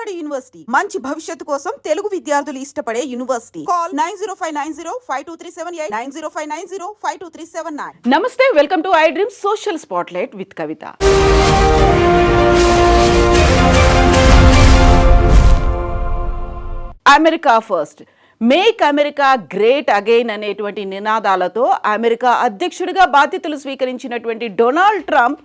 Vijayawada university మంచి భవిష్యత్తు కోసం తెలుగు విద్యార్థులు ఇష్టపడే యూనివర్సిటీ. కాల్ 9059052378 9059052379. నమస్తే, welcome to I dream social spotlight with Kavitha. America first, make America great again అనేటువంటి నినాదాలతో అమెరికా అధ్యక్షుడిగా బాధ్యతలు స్వీకరించినటువంటి డొనాల్డ్ ట్రంప్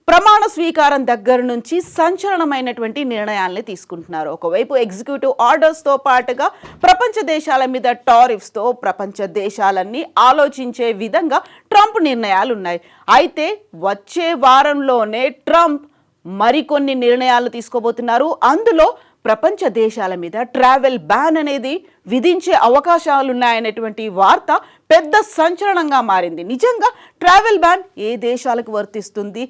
ప్రమాణ స్వీకారం దగ్గర నుంచి సంచలనమైనటువంటి నిర్ణయాల్ని తీసుకుంటున్నారు. ఒకవైపు ఎగ్జిక్యూటివ్ ఆర్డర్స్తో పాటుగా ప్రపంచ దేశాల మీద టారిఫ్స్తో ప్రపంచ దేశాలన్నీ ఆలోచించే విధంగా ట్రంప్ నిర్ణయాలు ఉన్నాయి. అయితే వచ్చే వారంలోనే ట్రంప్ మరికొన్ని నిర్ణయాలు తీసుకోబోతున్నారు. అందులో ప్రపంచ దేశాల మీద ట్రావెల్ బ్యాన్ అనేది విధించే అవకాశాలున్నాయనేటువంటి వార్త పెద్ద సంచలనంగా మారింది. నిజంగా ట్రావెల్ బ్యాన్ ఏ దేశాలకు వర్తిస్తుంది,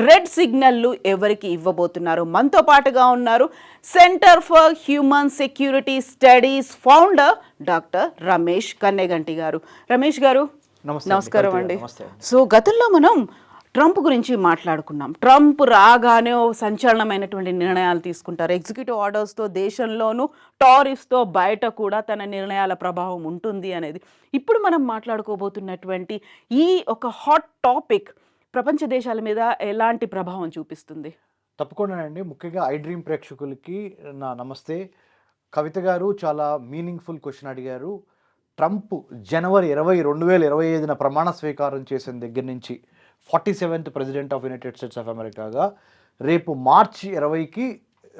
రెడ్ సిగ్నల్లు ఎవరికి ఇవ్వబోతున్నారు? మనతో పాటుగా ఉన్నారు centre for human security studies founder doctor Ramesh Kanneganti గారు. రమేష్ గారు నమస్కారం అండి. సో గతంలో మనం ట్రంప్ గురించి మాట్లాడుకున్నాం. ట్రంప్ రాగానే సంచలనమైనటువంటి నిర్ణయాలు తీసుకుంటారు. ఎగ్జిక్యూటివ్ ఆర్డర్స్తో దేశంలోనూ టారిఫ్స్తో బయట కూడా తన నిర్ణయాల ప్రభావం ఉంటుంది అనేది. ఇప్పుడు మనం మాట్లాడుకోబోతున్నటువంటి ఈ ఒక హాట్ టాపిక్ ప్రపంచ దేశాల మీద ఎలాంటి ప్రభావం చూపిస్తుంది? తప్పకుండా అండి. ముఖ్యంగా ఐ డ్రీమ్ ప్రేక్షకులకి నా నమస్తే. కవిత గారు చాలా మీనింగ్ఫుల్ క్వశ్చన్ అడిగారు. ట్రంప్ జనవరి 20, 2025 ప్రమాణ స్వీకారం చేసిన దగ్గర నుంచి 47th president of United States ఆఫ్ అమెరికాగా రేపు మార్చి 20కి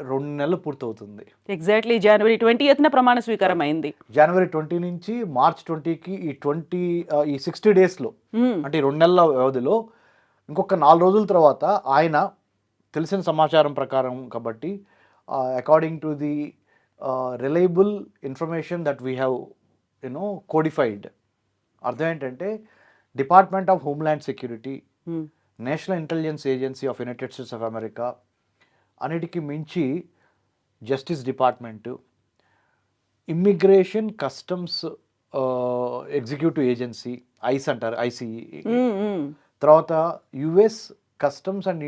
2 నెలలు పూర్తవుతుంది. ఎగ్జాక్ట్లీ జనవరి 20th ప్రమాణ స్వీకారం అయింది. జనవరి 20 నుంచి మార్చ్ 20కి ఈ 60 డేస్లో అంటే 2 నెలల వ్యవధిలో ఇంకొక 4 రోజుల తర్వాత ఆయన తెలిసిన సమాచారం ప్రకారం కాబట్టి according to the reliable information that we have codified, అర్థం ఏంటంటే department of homeland security, national intelligence agency of United States of America, అన్నిటికీ మించి justice department, immigration customs executive agency ICE అంటారు, ఐసీఈ, తర్వాత US customs and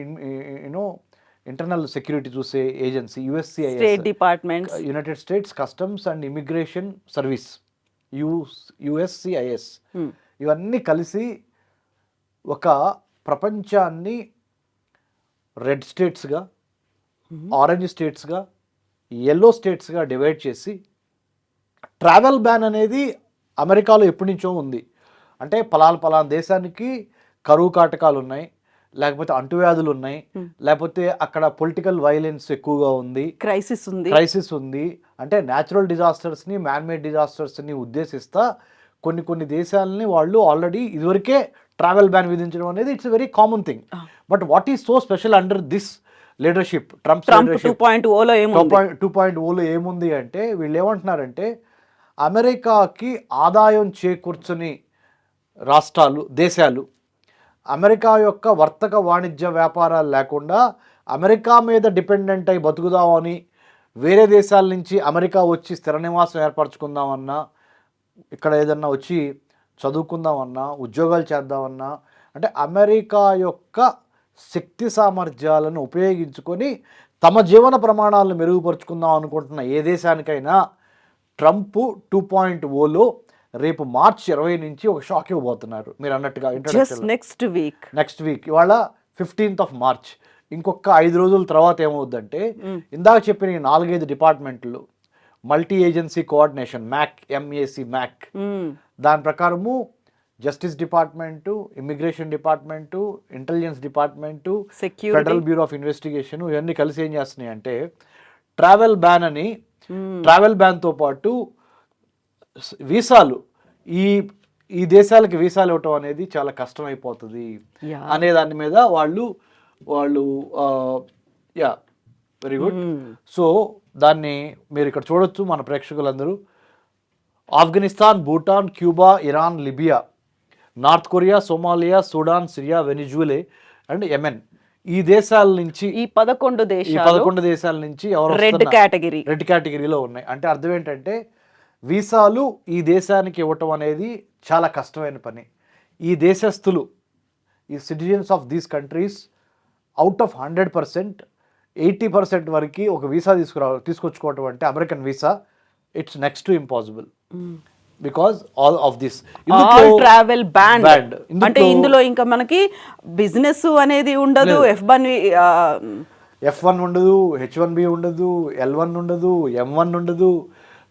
internal security చూసే agency USCIS department, United States customs and immigration service USCIS, ఇవన్నీ కలిసి ఒక ప్రపంచాన్ని red స్టేట్స్గా, ఆరెంజ్ స్టేట్స్గా, ఎల్లో స్టేట్స్గా డివైడ్ చేసి ట్రావెల్ బ్యాన్ అనేది అమెరికాలో ఎప్పటి నుంచో ఉంది. అంటే పలానా దేశానికి కరువు కాటకాలు ఉన్నాయి, లేకపోతే అంటువ్యాధులు ఉన్నాయి, లేకపోతే అక్కడ పొలిటికల్ వైలెన్స్ ఎక్కువగా ఉంది, క్రైసిస్ ఉంది అంటే న్యాచురల్ డిజాస్టర్స్ని, మ్యాన్మేడ్ డిజాస్టర్స్ని ఉద్దేశిస్తా కొన్ని దేశాలని వాళ్ళు ఆల్రెడీ ఇదివరకే ట్రావెల్ బ్యాన్ విధించడం అనేది it's very common thing. But what is so special under this leadership, Trump 2.0లో ఏముంది అంటే వీళ్ళు ఏమంటున్నారంటే అమెరికాకి ఆదాయం చేకూర్చని రాష్ట్రాలు, దేశాలు అమెరికా యొక్క వర్తక వాణిజ్య వ్యాపారాలు లేకుండా అమెరికా మీద డిపెండెంట్ అయి బతుకుదామని వేరే దేశాల నుంచి అమెరికా వచ్చి స్థిర నివాసం ఏర్పరచుకుందామన్నా, ఇక్కడ ఏదన్నా వచ్చి చదువుకుందామన్నా, ఉద్యోగాలు చేద్దామన్నా, అంటే అమెరికా యొక్క శక్తి సామర్థ్యాలను ఉపయోగించుకొని తమ జీవన ప్రమాణాలను మెరుగుపరుచుకుందాం అనుకుంటున్న ఏ దేశానికైనా ట్రంప్ 2.0లో రేపు మార్చి 20 నుంచి ఒక షాక్ ఇవ్వబోతున్నారు. మీరు అన్నట్టుగా నెక్స్ట్ వీక్ ఇవాళ 15th of March, ఇంకొక 5 రోజుల తర్వాత ఏమవుద్దంటే ఇందాక చెప్పిన 4-5 డిపార్ట్మెంట్లు మల్టీ ఏజెన్సీ కోఆర్డినేషన్ మ్యాక్ దాని ప్రకారము justice department, immigration department, intelligence department, federal bureau of investigation ఇవన్నీ కలిసి ఏం చేస్తున్నాయి అంటే ట్రావెల్ బ్యాన్తో పాటు వీసాలు, ఈ దేశాలకి వీసాలు ఇవ్వటం అనేది చాలా కష్టమైపోతుంది అనే దాని మీద వాళ్ళు వెరీ గుడ్. సో దాన్ని మీరు ఇక్కడ చూడొచ్చు మన ప్రేక్షకులందరూ. Afghanistan, Bhutan, Cuba, Iran, Libya, North Korea, Somalia, Sudan, Syria, Venezuela and Yemen, ఈ దేశాల నుంచి ఈ 11 దేశాల నుంచి ఎవరు రెడ్ కేటగిరీలో ఉన్నాయి. అంటే అర్థం ఏంటంటే వీసాలు ఈ దేశానికి ఇవ్వటం అనేది చాలా కష్టమైన పని. ఈ దేశస్థులు, ఈ citizens of these countries out of 100% 80% వరకు ఒక వీసా తీసుకొచ్చుకోవటం అంటే American visa it's next to impossible because all of this all travel band అంటే ఇందులో ఇంకా మనకి బిజినెస్ అనేది ఉండదు, F1 ఉండదు, H1B ఉండదు, L1 ఉండదు, M1 ఉండదు,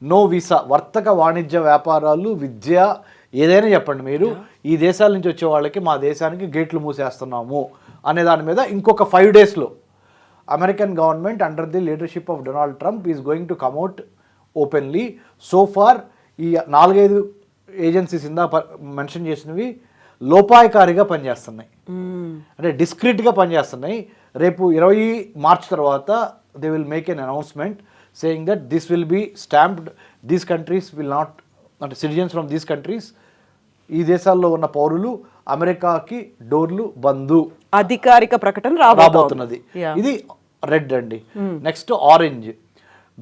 నో వీసా. వర్తక వాణిజ్య వ్యాపారాలు, విద్య, ఏదైనా చెప్పండి మీరు, ఈ దేశాల నుంచి వచ్చే వాళ్ళకి మా దేశానికి గేట్లు మూసేస్తున్నాము అనే దాని మీద ఇంకొక 5 డేస్లో American government under the leadership of Donald Trump is going to come out openly. So far ఈ 4-5 ఏజెన్సీస్ ఇందా మెన్షన్ చేసినవి లోపాయకారిగా పనిచేస్తున్నాయి, అంటే డిస్క్రీట్గా పనిచేస్తున్నాయి. రేపు 20 మార్చ్ తర్వాత they will make an announcement saying that this will be stamped, these countries will not, అంటే citizens from these countries, ఈ దేశాల్లో ఉన్న పౌరులు అమెరికాకి డోర్లు బందు, అధికారిక ప్రకటన రాబోతున్నది. ఇది రెడ్ అండి. Next orange,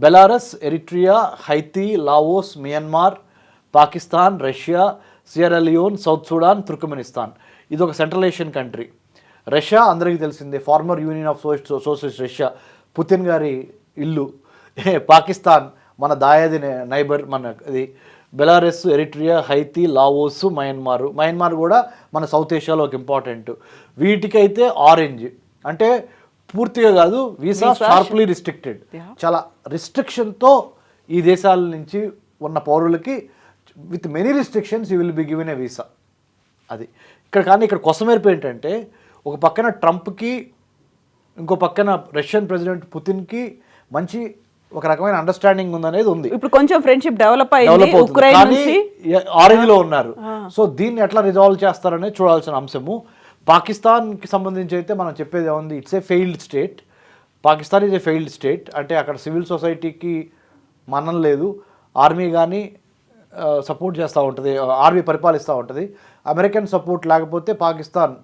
Belarus, Eritrea, Haiti, Laos, Myanmar, Pakistan, Russia, Sierra Leone, South Sudan, Turkmenistan. ఇది ఒక సెంట్రల్ ఏషియన్ కంట్రీ. రష్యా అందరికీ తెలిసిందే, former union of socialist Russia, Putin గారి ఇల్లు. పాకిస్తాన్ మన దాయాది నైబర్, మన ఇది. Belarus, Eritrea, Haiti, Laos, Myanmar కూడా మన సౌత్ ఏషియాలో ఒక ఇంపార్టెంట్. వీటికైతే ఆరెంజ్, అంటే పూర్తిగా కాదు, వీసా షార్ప్లీ రిస్ట్రిక్టెడ్, చాలా రిస్ట్రిక్షన్తో ఈ దేశాల నుంచి ఉన్న పౌరులకి with many restrictions you will be given a visa. అది ఇక్కడ. కానీ ఇక్కడ కొసమేర్పు ఏంటంటే, ఒక పక్కన ట్రంప్కి, ఇంకో పక్కన రష్యన్ ప్రెసిడెంట్ పుతిన్కి మంచి ఒక రకమైన అండర్స్టాండింగ్ ఉందనేది ఉంది. ఇప్పుడు కొంచెం ఫ్రెండ్షిప్ డెవలప్ అయింది, కానీ ఆరెంజ్ లో ఉన్నారు. సో దీన్ని ఎట్లా రిజాల్వ్ చేస్తారనేది చూడాల్సిన అంశము. పాకిస్తాన్కి సంబంధించి అయితే మనం చెప్పేది ఏముంది, it's a failed state. Pakistan is a failed state, అంటే అక్కడ సివిల్ సొసైటీకి మన్నం లేదు, ఆర్మీ కానీ సపోర్ట్ చేస్తూ ఉంటుంది, ఆర్మీ పరిపాలిస్తూ ఉంటుంది. అమెరికన్ సపోర్ట్ లేకపోతే పాకిస్తాన్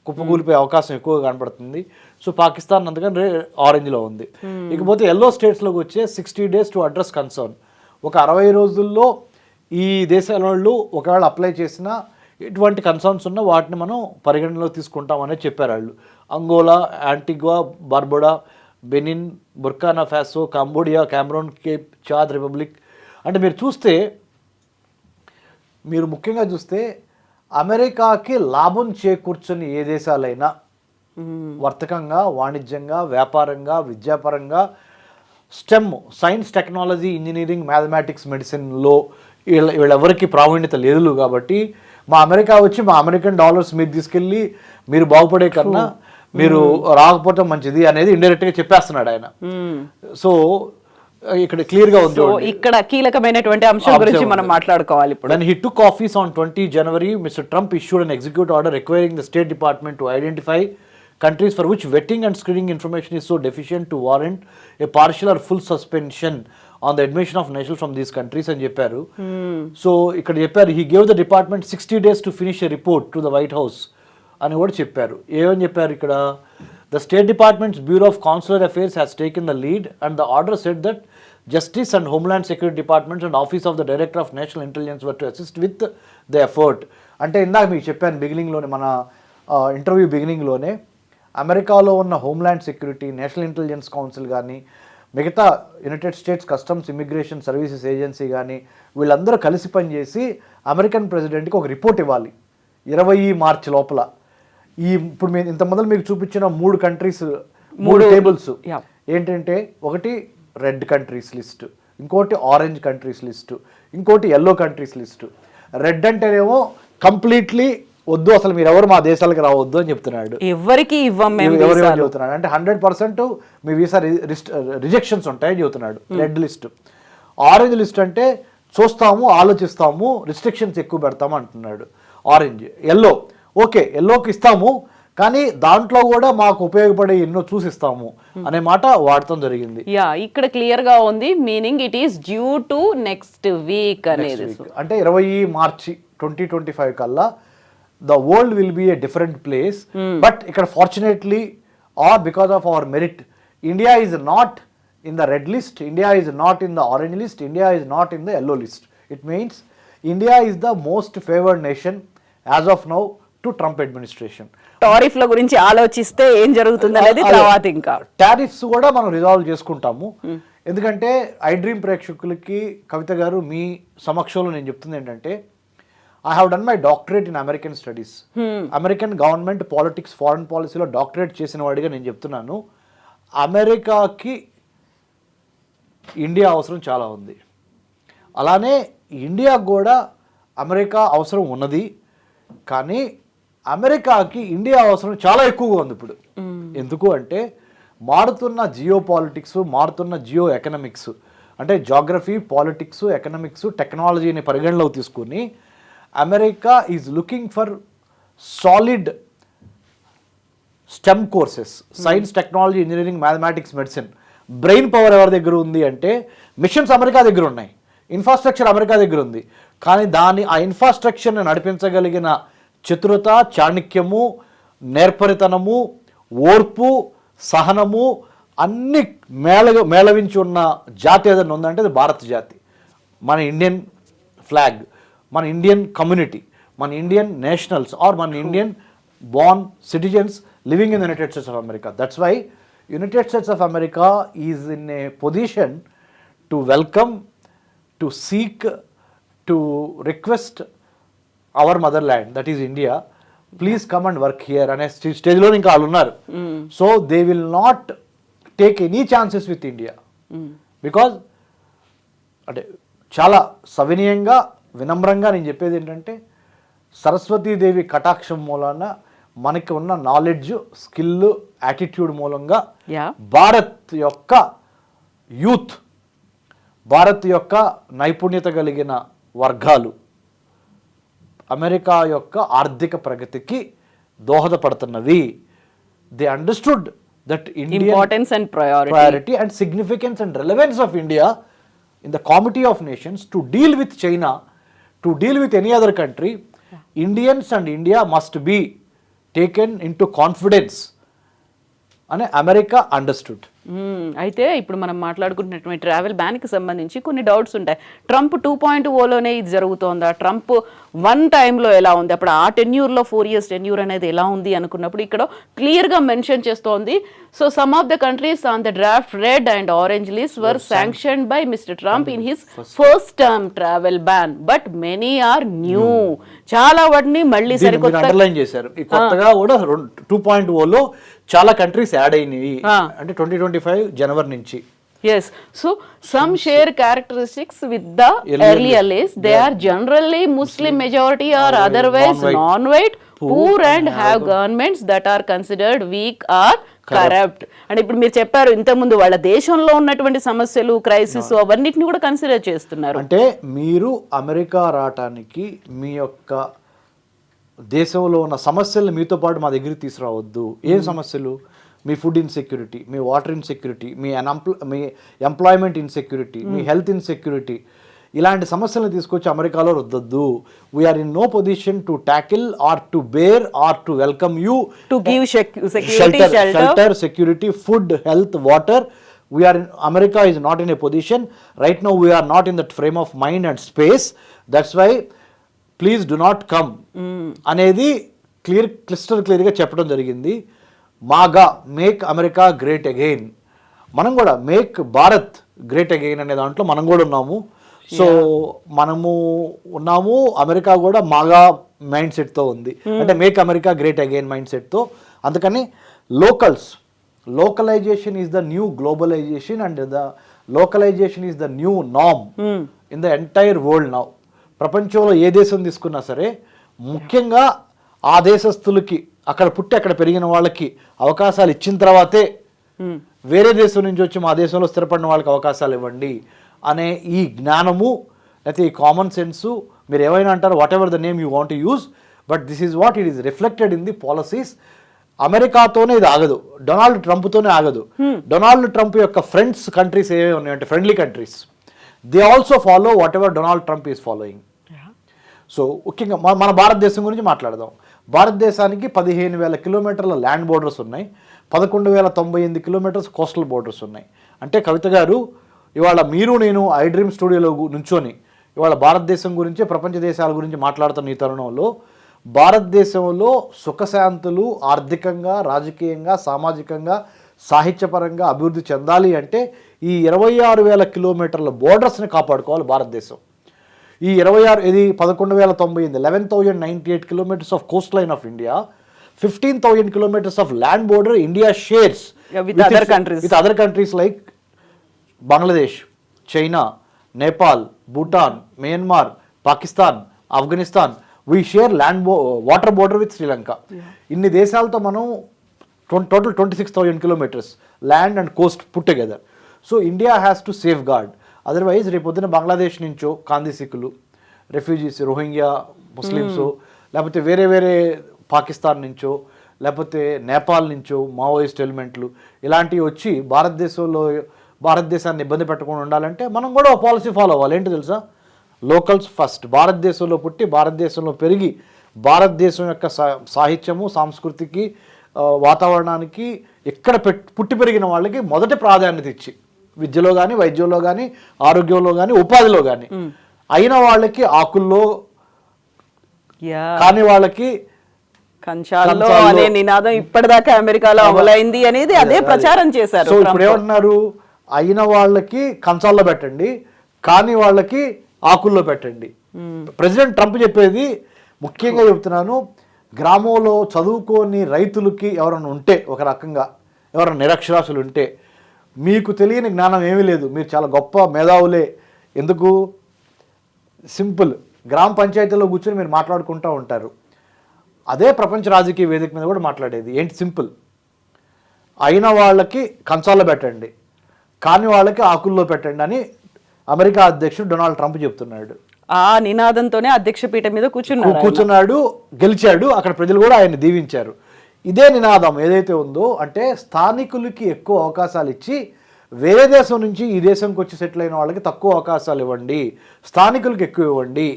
కుప్పకూలిపోయే అవకాశం ఎక్కువగా కనపడుతుంది. సో పాకిస్తాన్ అందుకని ఆరెంజ్లో ఉంది. ఇకపోతే ఎల్లో స్టేట్స్లోకి వచ్చే 60 days టు అడ్రస్ కన్సర్న్. ఒక 60 రోజుల్లో ఈ దేశాల వాళ్ళు ఒకవేళ అప్లై చేసినా ఎటువంటి కన్సర్న్స్ ఉన్నా వాటిని మనం పరిగణనలో తీసుకుంటామని చెప్పారు వాళ్ళు. Angola, Antigua, Barbuda, Benin, Burkina Faso, Cambodia, Cameron, Cape Chad republic. అంటే మీరు ముఖ్యంగా చూస్తే అమెరికాకి లాభం చేకూర్చని ఏ దేశాలైనా వర్తకంగా, వాణిజ్యంగా, వ్యాపారంగా, విద్యాపరంగా, STEM, science, technology, engineering, mathematics, మెడిసిన్లో వీళ్ళెవరికి ప్రావీణ్యత లేదు. కాబట్టి మా అమెరికా వచ్చి మా అమెరికన్ డాలర్స్ మీరు తీసుకెళ్ళి మీరు బాగుపడే కన్నా మీరు రాకపోతే మంచిది అనేది ఇండైరెక్ట్గా చెప్పేస్తున్నాడు ఆయన. సో ఇక్కడ క్లియర్గా ఉంది. ఇక్కడ కీలకమైనటువంటి అంశం గురించి మనం మాట్లాడుకోవాలి ఇప్పుడు. When he took office on 20 January, Mr. Trump issued an executive order requiring the State Department to identify countries for which vetting and screening information is so deficient to warrant a partial or full suspension on the admission of nationals from these countries అని చెప్పారు. So ఇక్కడ చెప్పారు, he gave the department 60 days to finish a report to the White House అని కూడా చెప్పారు. ఏమని చెప్పారు ఇక్కడ, the State Department's Bureau of Consular Affairs has taken the lead and the order said that Justice and Homeland Security Departments and Office of the Director of National Intelligence were to assist with the effort. అంటే ఇందాక మీకు చెప్పాను బిగినింగ్లోనే, మన interview బిగినింగ్లోనే, అమెరికాలో ఉన్న homeland security, national intelligence council కానీ, మిగతా United States customs immigration services agency కానీ వీళ్ళందరూ కలిసి పనిచేసి అమెరికన్ ప్రెసిడెంట్కి ఒక రిపోర్ట్ ఇవ్వాలి 20 మార్చి లోపల. ఇప్పుడు మేము ఇంత మొదలు మీకు చూపించిన 3 కంట్రీస్, 3 టేబుల్స్ ఏంటంటే, ఒకటి రెడ్ కంట్రీస్ లిస్ట్, ఇంకోటి ఆరెంజ్ కంట్రీస్ లిస్టు, ఇంకోటి ఎల్లో కంట్రీస్ లిస్టు. రెడ్ అంటేనేమో కంప్లీట్లీ వద్దు, అసలు మీరు ఎవరు మా దేశాలకు రావద్దు అని చెప్తున్నాడు, ఎవరికి చెబుతున్నాడు. అంటే 100% మీ వీసా రిజెక్షన్స్ ఉంటాయని చెబుతున్నాడు రెడ్ లిస్ట్. ఆరెంజ్ లిస్ట్ అంటే చూస్తాము, ఆలోచిస్తాము, రిస్ట్రిక్షన్స్ ఎక్కువ పెడతాము అంటున్నాడు ఆరెంజ్. ఎల్లో ఓకే, ఎల్లోకి ఇస్తాము కానీ దాంట్లో కూడా మాకు ఉపయోగపడే ఎన్నో చూసిస్తాము అనే మాట వాడటం జరిగింది. ఇక్కడ క్లియర్ గా ఉంది, meaning it is due to next week అనేది. అంటే 20 మార్చి 2025 కల్లా the world will be a different place. But ఇక్కడ fortunately are because of our merit, India is not in the red list, India is not in the orange list, India is not in the yellow list. It means India is the most favoured nation as of now to Trump administration. టారిఫ్ల గురించి ఆలోచిస్తే ఏం జరుగుతుంది అనేది తర్వాత ఇంకా tariffs కూడా మనం రిజాల్వ్ చేసుకుంటాము. ఎందుకంటే ఐ డ్రీమ్ ప్రేక్షకులకి కవిత గారు మీ సమక్షంలో నేను చెప్తుంది ఏంటంటే, I have done my doctorate in American studies. American government politics foreign పాలసీలో డాక్టరేట్ చేసిన వాడిగా నేను చెప్తున్నాను, అమెరికాకి ఇండియా అవసరం చాలా ఉంది. అలానే ఇండియాకు కూడా అమెరికా అవసరం ఉన్నది. కానీ అమెరికాకి ఇండియా అవసరం చాలా ఎక్కువగా ఉంది ఇప్పుడు. ఎందుకు అంటే మారుతున్న జియో పాలిటిక్స్, మారుతున్న జియో ఎకనామిక్స్, అంటే జాగ్రఫీ, పాలిటిక్స్, ఎకనామిక్స్, టెక్నాలజీని పరిగణలోకి తీసుకుని America is looking for solid stem courses, science, technology, engineering, mathematics, medicine. Brain power ఎవరి దగ్గర ఉంది అంటే మిషన్స్ అమెరికా దగ్గర ఉన్నాయి, ఇన్ఫ్రాస్ట్రక్చర్ అమెరికా దగ్గర ఉంది. కానీ ఆ ఇన్ఫ్రాస్ట్రక్చర్ని నడిపించగలిగిన చతురత, చాణక్యము, నేర్పరితనము, ఓర్పు, సహనము అన్ని మేళవించి ఉన్న జాతి ఏదైనా ఉందంటే అది భారత జాతి. మన ఇండియన్ ఫ్లాగ్, మన ఇండియన్ కమ్యూనిటీ, మన ఇండియన్ నేషనల్స్ ఆర్ మన Indian born citizens living in the United States of America. That's why United States of America is in a position to welcome, to seek, to request our motherland, that is India, please come and work here. అనే స్టేజ్లో ఇంకా వాళ్ళు ఉన్నారు. So they will not take any chances with India because అంటే చాలా సవినయంగా, వినమ్రంగా నేను చెప్పేది ఏంటంటే, సరస్వతీదేవి కటాక్షం మూలాన మనకి ఉన్న నాలెడ్జ్, స్కిల్, యాటిట్యూడ్ మూలంగా భారత్ యొక్క యూత్, భారత్ యొక్క నైపుణ్యత కలిగిన వర్గాలు అమెరికా యొక్క ఆర్థిక ప్రగతికి దోహదపడుతున్నవి. They understood that importance and priority and significance and relevance of India in the comity of nations to deal with China, to deal with any other country. Indians and India must be taken into confidence అని America understood. అయితే ఇప్పుడు మనం మాట్లాడుకుంటున్నటువంటి travel బ్యాన్కి సంబంధించి కొన్ని doubts ఉంటాయి. Trump 2.0లోనే ఇది జరుగుతోందా, Trump 1 టైంలో ఎలా ఉంది, అప్పుడు ఆ టెన్యూర్లో 4 years టెన్యూర్ అనేది ఎలా ఉంది అనుకున్నప్పుడు ఇక్కడ క్లియర్గా మెన్షన్ చేస్తోంది. So some of the countries on the draft red and orange list were sanctioned by mister Trump in his first term travel ban but many are new. చాలా వాటిని మళ్ళీ సరికొత్త అండర్లైన్ చేశారు. ఈ కొత్తగా కూడా 2.0లో చాలా కంట్రీస్ యాడ్ అయినాయి, అంటే 2025 జనవరి నుంచి. Yes, so some share characteristics with the earlier list. They are generally Muslim majority or otherwise non-white, poor and have governments that are considered weak or corrupt. And ఇప్పుడు మీరు చెప్పారు ఇంతకుముందు వాళ్ళ దేశంలో ఉన్నటువంటి సమస్యలు, క్రైసిస్ అవన్నిటిని కూడా కన్సిడర్ చేస్తున్నారు. అంటే మీరు అమెరికా రావటానికి మీ యొక్క దేశంలో ఉన్న సమస్యలు మీతో పాటు మా దగ్గరికి తీసుకురావద్దు. ఏం సమస్యలు? మీ ఫుడ్ ఇన్సెక్యూరిటీ, మీ వాటర్ ఇన్సెక్యూరిటీ, మీ ఎంప్లాయ్మెంట్ ఇన్సెక్యూరిటీ, మీ హెల్త్ ఇన్సెక్యూరిటీ, ఇలాంటి సమస్యలను తీసుకొచ్చి అమెరికాలో రుద్దొద్దు. We are in no position to tackle or to bear or to welcome you, to give shelter, security, food, health, water. America is not in a position right now. We are not in that frame of mind and space. That's why please do not come అనేది క్లియర్గా చెప్పడం జరిగింది. మాగా make America great again, మనం కూడా make Bharat great again అనే దాంట్లో మనం కూడా ఉన్నాము. సో మనము ఉన్నాము, అమెరికా కూడా మాగా మైండ్ సెట్తో ఉంది, అంటే make America great again mind సెట్తో. అందుకని localisation is the new globalisation and the localisation is the new norm in the entire world now. ప్రపంచంలో ఏ దేశం తీసుకున్నా సరే ముఖ్యంగా ఆ దేశస్తులకి, అక్కడ పుట్టి అక్కడ పెరిగిన వాళ్ళకి అవకాశాలు ఇచ్చిన తర్వాతే వేరే దేశం నుంచి వచ్చి మా దేశంలో స్థిరపడిన వాళ్ళకి అవకాశాలు ఇవ్వండి అనే ఈ జ్ఞానము, లేకపోతే ఈ కామన్ సెన్సు, మీరు ఏమైనా అంటారు, whatever the name you want to use, but this is what it is reflected in the policies. అమెరికాతోనే ఇది ఆగదు, డొనాల్డ్ ట్రంప్తోనే ఆగదు. డొనాల్డ్ ట్రంప్ యొక్క ఫ్రెండ్స్ కంట్రీస్ ఏవే ఉన్నాయంటే friendly countries, they also follow whatever Donald Trump is following. So ముఖ్యంగా మన భారతదేశం గురించి మాట్లాడదాం. భారతదేశానికి 15,000 కిలోమీటర్ల ల్యాండ్ బోర్డర్స్ ఉన్నాయి, 11,098 కిలోమీటర్స్ కోస్టల్ బోర్డర్స్ ఉన్నాయి. అంటే కవిత గారు, ఇవాళ మీరు నేను ఐ డ్రీమ్ స్టూడియోలో నుంచొని ఇవాళ భారతదేశం గురించి, ప్రపంచ దేశాల గురించి మాట్లాడుతున్న ఈ తరుణంలో భారతదేశంలో సుఖశాంతులు ఆర్థికంగా, రాజకీయంగా, సామాజికంగా, సాహిత్యపరంగా అభివృద్ధి చెందాలి అంటే ఈ 26,000 కిలోమీటర్ల బోర్డర్స్ని కాపాడుకోవాలి భారతదేశం. ఈ 11,098 11,098 kilometers of coastline of India, 15,000 kilometers of land border India shares with other countries like Bangladesh, China, Nepal, Bhutan, Myanmar, Pakistan, Afghanistan. We share water border with Sri Lanka. ఇన్ని దేశాలతో మనం total 26,000 kilometers land and coast put together. So India has to safeguard. Otherwise రేపొద్దున బంగ్లాదేశ్ నుంచో కాందిసికులు, refugees, Rohingya Muslims, లేకపోతే వేరే పాకిస్తాన్ నుంచో, లేకపోతే నేపాల్ నుంచో మావోయిస్ట్ ఎలిమెంట్లు ఇలాంటివి వచ్చి భారతదేశాన్ని ఇబ్బంది పెట్టకుండా ఉండాలంటే మనం కూడా ఒక పాలసీ ఫాలో అవ్వాలి. ఏంటి తెలుసా? Locals first. భారతదేశంలో పుట్టి భారతదేశంలో పెరిగి భారతదేశం యొక్క సాహిత్యము, సాంస్కృతికి, వాతావరణానికి ఇక్కడ పుట్టి పెరిగిన వాళ్ళకి మొదటి ప్రాధాన్యత ఇచ్చి విద్యలో కానీ, వైద్యంలో కానీ, ఆరోగ్యంలో కానీ, ఉపాధిలో కానీ అయిన వాళ్ళకి ఆకుల్లో, కాని వాళ్ళకి కంచాల్లో అనే నినాదం ఇప్పటిదాకా అమెరికాలో అమలైంది అనేది అదే ప్రచారం చేశారు. సో ఇప్పుడు ఏమంటున్నారు? అయిన వాళ్ళకి కంచాల్లో పెట్టండి, కాని వాళ్ళకి ఆకుల్లో పెట్టండి. ప్రెసిడెంట్ ట్రంప్ చెప్పేది ముఖ్యంగా చెప్తున్నాను, గ్రామంలో చదువుకోని రైతులకి ఎవరైనా ఉంటే, ఒక రకంగా ఎవరైనా నిరక్షరాస్యులు ఉంటే, మీకు తెలియని జ్ఞానం ఏమీ లేదు, మీరు చాలా గొప్ప మేధావులే. ఎందుకు? సింపుల్. గ్రామ పంచాయతీలో కూర్చొని మీరు మాట్లాడుకుంటూ ఉంటారు. అదే ప్రపంచ రాజకీయ వేదిక మీద కూడా మాట్లాడేది ఏంటి? సింపుల్. అయిన వాళ్ళకి కంచాల్లో పెట్టండి, కాని వాళ్ళకి ఆకుల్లో పెట్టండి అని అమెరికా అధ్యక్షుడు డొనాల్డ్ ట్రంప్ చెప్తున్నాడు. ఆ నినాదంతోనే అధ్యక్ష పీఠం మీద కూర్చున్నాడు, గెలిచాడు. అక్కడ ప్రజలు కూడా ఆయన దీవించారు. ఇదే నినాదం ఏదైతే ఉందో, అంటే స్థానికులకి ఎక్కువ అవకాశాలు ఇచ్చి వేరే దేశం నుంచి ఈ దేశంకి వచ్చి సెటిల్ అయిన వాళ్ళకి తక్కువ అవకాశాలు ఇవ్వండి, స్థానికులకి ఎక్కువ ఇవ్వండి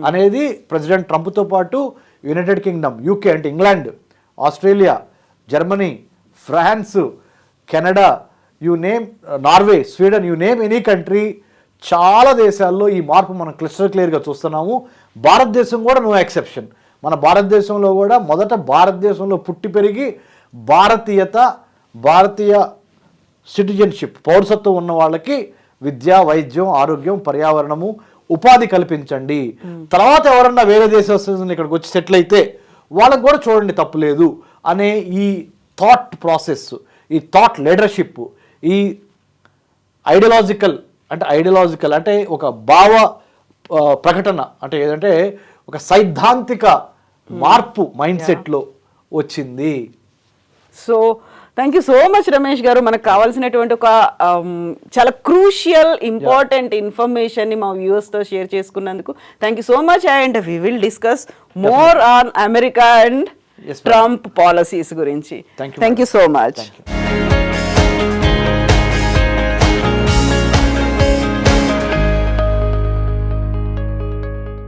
అనేది ప్రెసిడెంట్ ట్రంప్తో పాటు యునైటెడ్ కింగ్డమ్, యూకే అంటే England, Australia, Germany, France, Canada, you name, Norway, Sweden, you name any country, చాలా దేశాల్లో ఈ మార్పు మనం క్లియర్గా చూస్తున్నాము. భారతదేశం కూడా నో ఎక్సెప్షన్. మన భారతదేశంలో కూడా మొదట భారతదేశంలో పుట్టి పెరిగి భారతీయ సిటిజన్షిప్, పౌరసత్వం ఉన్న వాళ్ళకి విద్య, వైద్యం, ఆరోగ్యం, పర్యావరణము, ఉపాధి కల్పించండి. తర్వాత ఎవరన్నా వేరే దేశం ఇక్కడికి వచ్చి సెటిల్ అయితే వాళ్ళకు కూడా చూడండి తప్పులేదు అనే ఈ థాట్ ప్రాసెస్, ఈ థాట్ లీడర్షిప్, ఈ ఐడియాలజికల్ అంటే ఒక భావ ప్రకటన, అంటే ఏదంటే ఒక సైద్ధాంతిక మార్పు మైండ్ సెట్లో వచ్చింది. So thank you so much Ramesh గారు. మనకు కావాల్సినటువంటి ఒక చాలా క్రూషియల్ ఇంపార్టెంట్ ఇన్ఫర్మేషన్ని మా వ్యూవర్స్తో షేర్ చేసుకున్నందుకు thank you so much. And we will discuss more on America and Trump policies గురించి. Thank you so much.